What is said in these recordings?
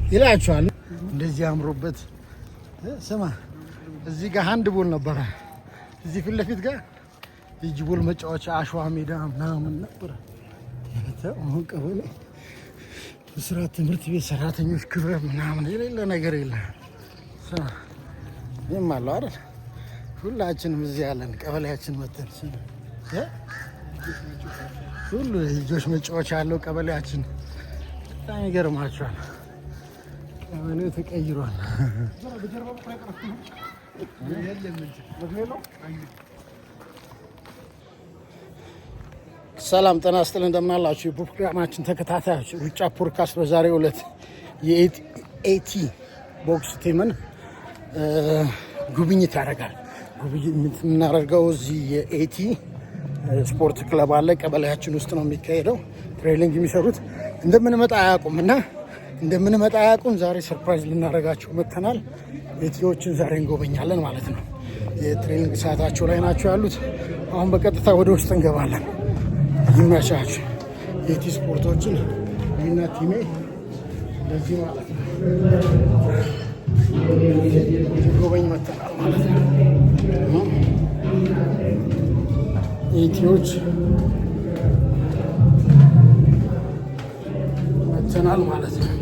ይላችኋል። እንደዚህ አምሮበት ስማ፣ እዚህ ጋር ሃንድ ቦል ነበረ። እዚህ ፊት ለፊት ጋር የእጅ ቦል መጫወቻ አሸዋ ሜዳ ምናምን ነበረ። አሁን ቀበሌ ብስራት ትምህርት ቤት ሰራተኞች ክበብ ምናምን የሌለ ነገር የለም። ይህም አለው አይደል? ሁላችንም እዚህ ያለን ቀበሌያችን መተን ሁሉ ልጆች መጫወቻ ያለው ቀበሌያችን በጣም ይገርማቸዋል። ቀበሌው ተቀይሯል። ሰላም ጤና ይስጥልን፣ እንደምን አላችሁ የፕሮግራማችን ተከታታዮች። ሩጫ ፖድካስት በዛሬው ዕለት የኤቲ ቦክስ ቲምን ጉብኝት ያደርጋል። ጉብኝት የምናደርገው እዚህ የኤቲ ስፖርት ክለብ አለ፣ ቀበሌያችን ውስጥ ነው የሚካሄደው። ትሬኒንግ የሚሰሩት እንደምንመጣ አያውቁም። ዛሬ ሰርፕራይዝ ልናደርጋቸው መጥተናል። ኤቲዎችን ዛሬ እንጎበኛለን ማለት ነው። የትሬኒንግ ሰዓታቸው ላይ ናቸው ያሉት። አሁን በቀጥታ ወደ ውስጥ እንገባለን። ይመቻችሁ። የኤቲ ስፖርቶችን ይህና ቲሜ እንደዚህ ማለት ነው ጎበኝ መጥተናል ማለት ነው። ኤቲዎች መጥተናል ማለት ነው።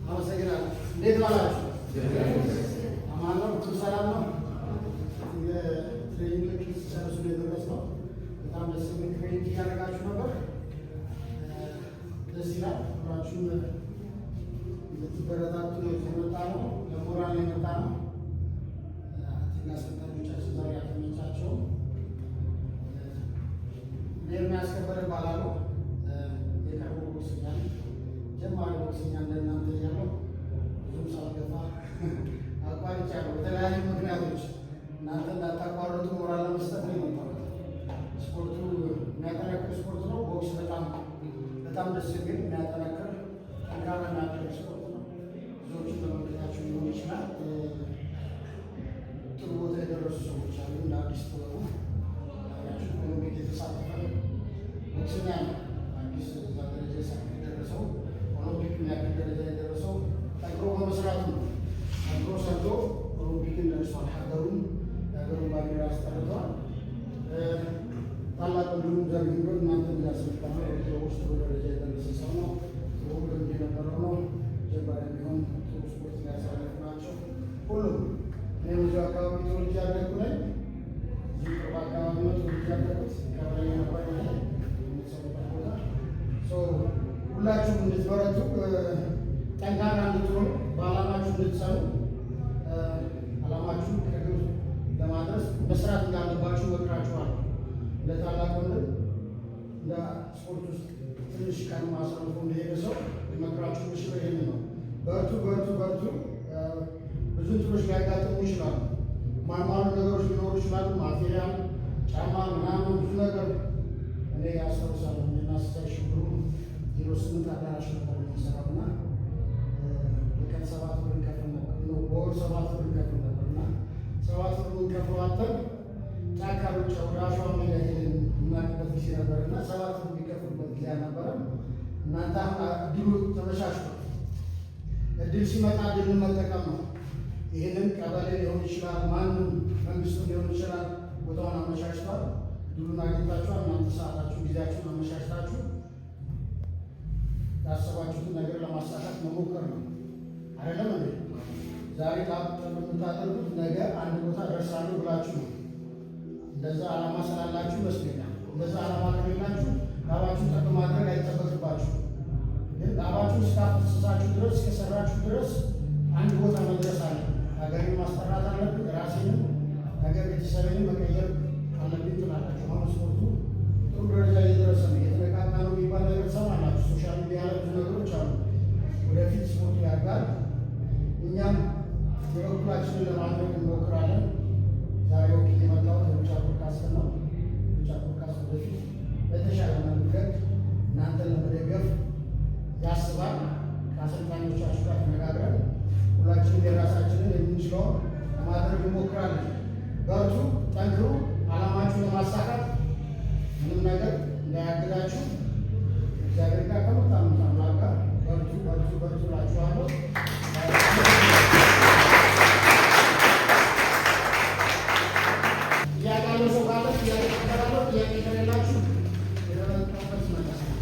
አመሰግናለሁ። እንዴት ዋላችሁ? አማን ነው? ሁሉ ሰላም ነው? የትሬኒንግ ሲጨርሱ የደረስነው በጣም ደስ የሚል ትሬኒንግ እያደረጋችሁ ነበር። ደስ ይላል። ሁላችሁም የምትበረታቱ የመጣ ነው፣ ለሞራል የመጣ ነው። አሰልጣኞቻችን ዛሬ ያተመቻቸው የሚያስከበረ ባላሉ የቀርቦ ቦክሰኛ ጀማሪ ቦክሰኛ እንደናንተ ያለው ብዙም ሳልገፋ አቋርጫለሁ። በተለያዩ ምክንያቶች እናንተ እንዳታቋርጡ ሞራል ለመስጠት ነው የመጣሁት። ስፖርቱ የሚያጠናክር ስፖርት ነው። ቦክስ በጣም ደስ የሚል የሚያጠናክር ጠንካራ የሚያደርግ ስፖርት ነው። ብዙዎቹ በመንገዳቸው ሊሆን ይችላል ጥሩ ቦታ የደረሱ ሰዎች አሉ። እንደ አዲስ ጥበቡ ኦሎምፒክ የተሳተፈ ቦክሰኛ ነው። አዲስ እዛ ደረጃ የደረሰው ኦሎምፒክ የሚያክል ደረጃ የደረሰው ጠንክሮ በመስራቱ ነው። ጠንክሮ ሰርቶ ኦሎምፒክን ደርሷል። የሀገሩን ባንዲራ አስጠርተዋል። ታላቅ ወንድሙ ዘርግንዶ እናንተ እንዳስመጣ ነው ውስጥ ደረጃ የደረሰ ሰው ነው። ጥሩ ልምድ የነበረው ነው። ጀባሪ ቢሆን ጥሩ ስፖርት ሊያሳለፉ ናቸው ሁሉም። እኔ ብዙ አካባቢ ተወልጄ ያደግኩ ነኝ። እዚህ ቅርብ አካባቢ ነው ተወልጄ ያደግኩት። ቀበሌ ነበር የሚሰሩበት ቦታ። ሁላችሁም እንድትበረቱ ጠንካራ እንድትሆኑ በዓላማችሁ እንድትሰሩ ዓላማችሁ ከግብ ለማድረስ መስራት እንዳለባችሁ መክራችኋል። እንደ ታላቅ ወንድም እንደ ስፖርት ውስጥ ትንሽ ቀን ማሳልፎ እንደሄደ ሰው መክራችሁ ምሽሮ ይህን ነው። በርቱ በርቱ በርቱ። ብዙ እንትኖች ሊያጋጥሙ ይችላሉ። ማንማሉ ነገሮች ሊኖሩ ይችላሉ። ማቴሪያል፣ ጫማ ምናምን ብዙ ነገር እኔ ያስታውሳለሁ። እናስታይ ሽብሩ 08 አዳራሽ ነበር የሚሰራውና በቀን 7 ብር እንከፍል ነበር። በወር 7 ብር እንከፍል ነበር እና 7 ብር እንከፍለዋለን። ጫካ ሩጫ ወደ አሸዋ ሜዳ ሄደን የምናውቅበት ጊዜ ነበር እና 7 ብር የሚከፍሉበት ጊዜ አልነበረም። እናንተ እድሉ ተመቻችቷል። እድል ሲመጣ እድልን መጠቀም ነው። ይህንን ቀበሌ ሊሆን ይችላል፣ ማንም መንግስቱ ሊሆን ይችላል። ቦታውን አመቻችቷል። እድሉን አግኝታችኋል። እናንተ ሰዓታችሁ ጊዜያችሁን አመቻችታችሁ ያሰባችሁትን ነገር ለማሳካት መሞከር ነው። አይደለም እንዴ? ዛሬ የምታደርጉት ነገ አንድ ቦታ ደርሳለሁ ብላችሁ ነው። እንደዛ ዓላማ ስላላችሁ ይመስለኛል። እንደዛ ዓላማ ከሌላችሁ ላባችሁን ጠቅ ማድረግ አይጠበቅባችሁ። ግን ላባችሁን እስካፈሰሳችሁ ድረስ እስከሰራችሁ ድረስ አንድ ቦታ መድረስ አለ። ሀገሬን ማስጠራት አለብን። ራሴንም ነገር ቤተሰቤንም መቀየር አለብኝ ትላላችሁ። አሁን ስፖርቱ ጥሩ ደረጃ እየደረሰ ነው። የተነቃቃ ነው የሚባል ነገር ትሰማላችሁ። ሶሻል ሚዲያ ላይ ብዙ ነገሮች አሉ። ወደፊት ስፖርቱ ያድጋል። እኛም የበኩላችንን ለማድረግ እንሞክራለን። ዛሬ ወኪል የመጣሁት ሩጫ ፖድካስት ነው። ሩጫ ፖድካስት ወደፊት በተሻለ መንገድ እናንተን ለመደገፍ ያስባል። ከአሰልጣኞቻችሁ ጋር ተነጋግረን ሁላችንም የራሳችንን የምንችለውን ለማድረግ እንሞክራለን። በርቱ፣ ጠንክሩ። ዓላማችሁን ለማሳካት ምንም ነገር እንዳያግዳችሁ እግዚአብሔር ጋር ከመጣሙት አምላክ ጋር በርቱ በርቱ በርቱ እላችኋለሁ። ጥያቄ ያለው ሰው ካለ ጥያቄ ተቀበላለሁ። ጥያቄ ከሌላችሁ የመጣሁበት መለስ ነው።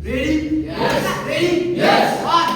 Ready? Yes. Ready? Yes.